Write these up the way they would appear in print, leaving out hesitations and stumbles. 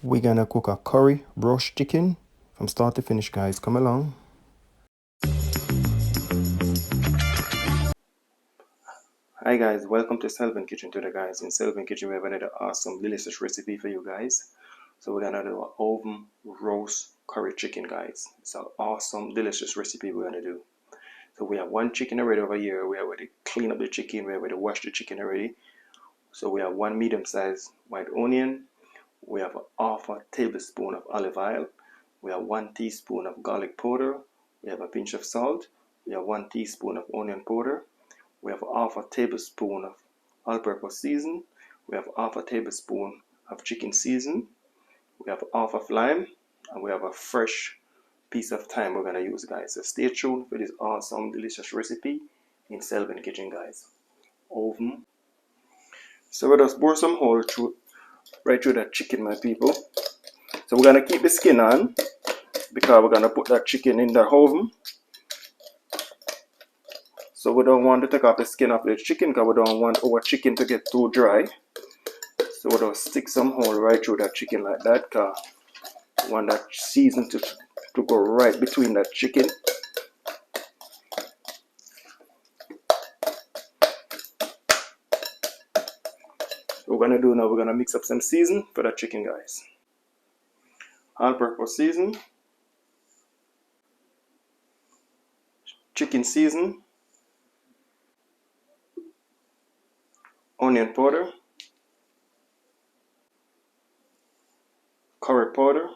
We're gonna cook a curry roast chicken from start to finish, guys. Come along. Hi guys, welcome to Selvin Kitchen today, guys. In Selvin Kitchen we have another awesome delicious recipe for you guys. So we're gonna do an oven roast curry chicken, guys. It's an awesome delicious recipe we're gonna do. So we have one chicken already over here. We have already cleaned up the chicken, we have already washed the chicken already. So we have one medium-sized white onion. We have half a tablespoon of olive oil. We have 1 teaspoon of garlic powder. We have a pinch of salt. We have 1 teaspoon of onion powder. We have half a tablespoon of all-purpose season. We have half a tablespoon of chicken season. We have half of lime, and we have a fresh piece of thyme we're gonna use, guys. So stay tuned for this awesome, delicious recipe in Selvin Kitchen, guys. Oven. So we just pour some whole right through that chicken, my people. So we're gonna keep the skin on because we're gonna put that chicken in the oven. So we don't want to take off the skin of the chicken because we don't want our chicken to get too dry. So we'll just stick some hole right through that chicken like that because we want that season to go right between that chicken. What we're gonna do now, we're gonna mix up some season for that chicken, guys. All-purpose season, chicken season, onion powder, curry powder,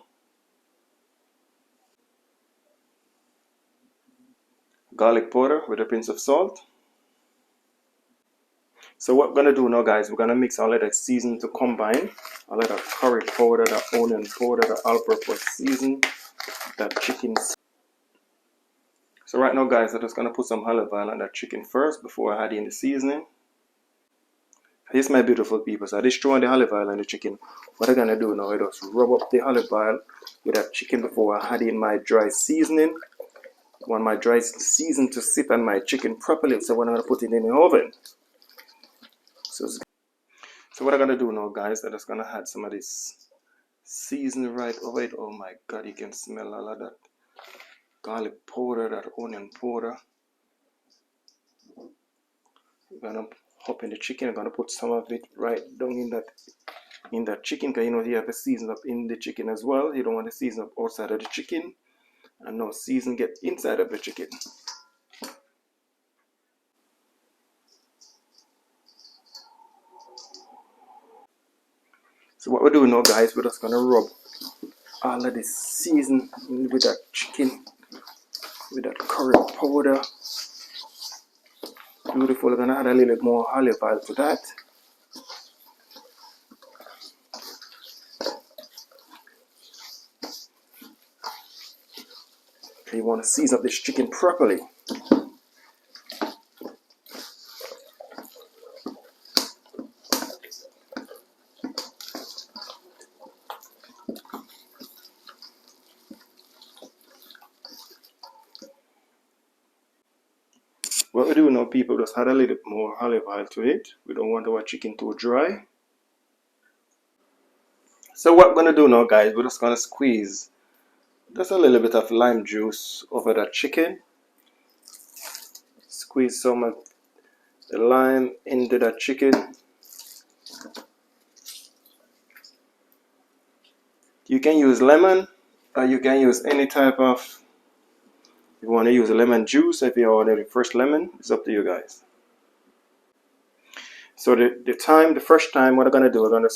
garlic powder with a pinch of salt. So what we're gonna do now, guys, we're gonna mix all of that season to combine. All of that curry powder, the onion powder, the all-purpose season, that chicken. So right now, guys, I'm just gonna put some olive oil on that chicken first before I add in the seasoning. This, my beautiful people, so I just throw in the olive oil on the chicken. What I'm gonna do now is just rub up the olive oil with that chicken before I add in my dry seasoning. I want my dry season to sit on my chicken properly, so when I'm gonna put it in the oven. So what I'm gonna do now, guys, I'm just gonna add some of this seasoning right over it. Oh my god, you can smell all of that garlic powder, that onion powder. I'm gonna hop in the chicken. I'm gonna put some of it right down in that chicken, because you know you have to season up in the chicken as well. You don't want to season up outside of the chicken, and no season get inside of the chicken. So what we're doing now, guys, we're just gonna rub all of this season with that chicken, with that curry powder. Beautiful. We're gonna add a little bit more olive oil to that. You want to season up this chicken properly. What we do now, people, just add a little bit more olive oil to it. We don't want our chicken too dry. So what we're gonna do now, guys, we're just gonna squeeze just a little bit of lime juice over that chicken. Squeeze some of the lime into that chicken. You can use lemon, or you can use any type of, if you want to use a lemon juice, if you already fresh lemon, it's up to you guys. So the first time, what I'm gonna do, I'm gonna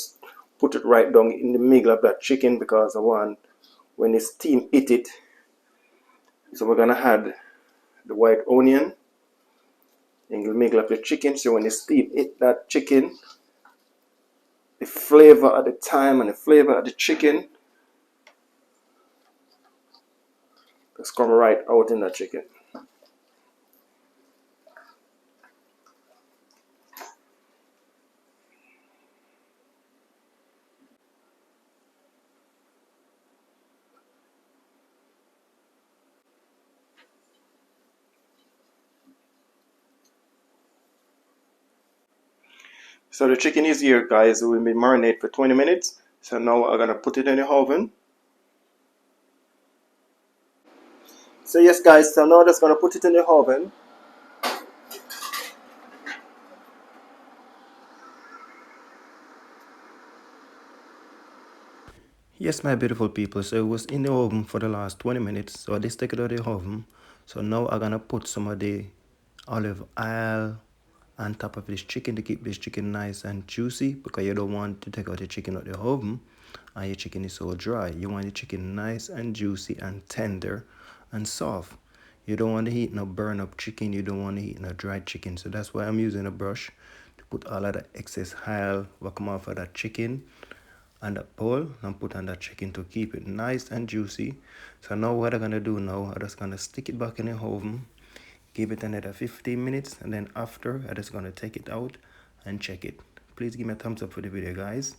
put it right down in the middle of that chicken, because I want when the steam hit it. So we're gonna add the white onion in the middle of the chicken. So when the steam hit that chicken, the flavor of the thyme and the flavor of the chicken just come right out in that chicken. So the chicken is here, guys. It will be marinated for 20 minutes. So now I'm gonna put it in the oven. So yes guys, so now I'm just gonna put it in the oven. Yes, my beautiful people, so it was in the oven for the last 20 minutes. So I just take it out of the oven. So now I'm gonna put some of the olive oil on top of this chicken to keep this chicken nice and juicy, because you don't want to take out the chicken out of the oven and your chicken is so dry. You want the chicken nice and juicy and tender and soft. You don't want to eat no burn up chicken. You don't want to eat no dried chicken. So that's why I'm using a brush to put all of the excess oil what come off of that chicken and that bowl and put on that chicken to keep it nice and juicy. So now what I'm gonna do now, I'm just gonna stick it back in the oven, give it another 15 minutes, and then after I'm just gonna take it out and check it. Please give me a thumbs up for the video guys,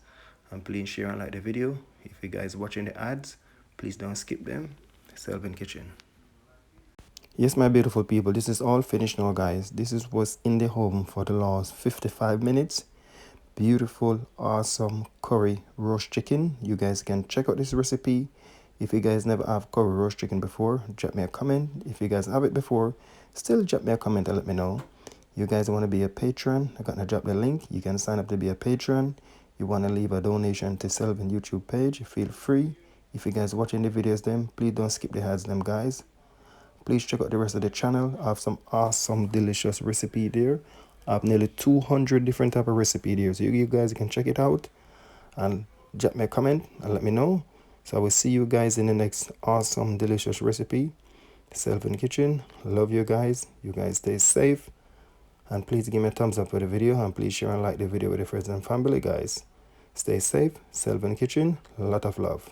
and please share and like the video. If you guys watching the ads, please don't skip them. Selvin Kitchen. Yes, my beautiful people, this is all finished now guys. This is what's in the oven for the last 55 minutes. Beautiful, awesome curry roast chicken. You guys can check out this recipe. If you guys never have curry roast chicken before, drop me a comment. If you guys have it before, still drop me a comment and let me know. You guys want to be a patron, I'm gonna drop the link. You can sign up to be a patron. You want to leave a donation to Selvin YouTube page, feel free. If you guys watching the videos then, please don't skip the ads them guys. Please check out the rest of the channel. I have some awesome delicious recipe there. I have nearly 200 different type of recipe there, so you guys can check it out and drop me a comment and let me know. So I will see you guys in the next awesome delicious recipe. Selvin Kitchen, love you guys. You guys stay safe, and please give me a thumbs up for the video, and please share and like the video with your friends and family guys. Stay safe. Selvin Kitchen, a lot of love.